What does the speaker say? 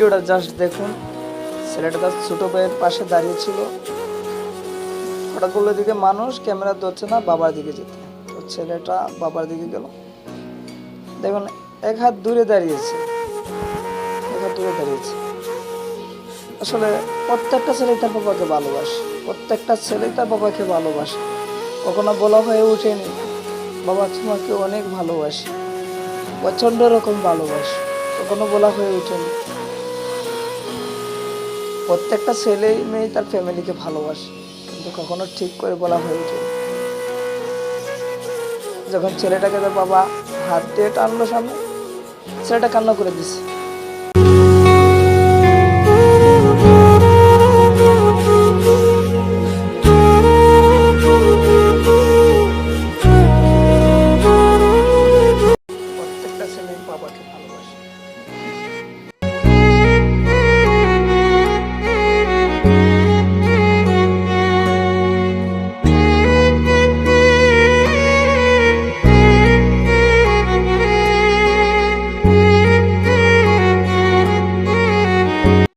ভিডিওটা জাস্ট দেখুন। ছেলেটা তার ছোট ভাইয়ের পাশে দাঁড়িয়ে ছিল। হঠাৎ করলো দিকে মানুষ ক্যামেরা ধরছে না, বাবার দিকে যেতে। তো ছেলেটা বাবার দিকে গেল। দেখুন এক হাত দূরে দাঁড়িয়েছে, এক হাত দূরে দাঁড়িয়েছে। আসলে প্রত্যেকটা ছেলে তার বাবাকে ভালোবাসে, প্রত্যেকটা ছেলে তার বাবাকে ভালোবাসে। কখনো বলা হয়ে ওঠেনি বাবা তোমাকে অনেক ভালোবাসি, প্রচন্ড রকম ভালোবাসি, কখনো বলা হয়ে ওঠেনি। প্রত্যেকটা ছেলেই মেয়ে তার ফ্যামিলিকে ভালোবাসে, কিন্তু কখনো ঠিক করে বলা হয়ে ওঠেনি। যখন ছেলেটাকে তার বাবা হাত দিয়ে টানলো সামনে, ছেলেটা কান্না করে দিছে।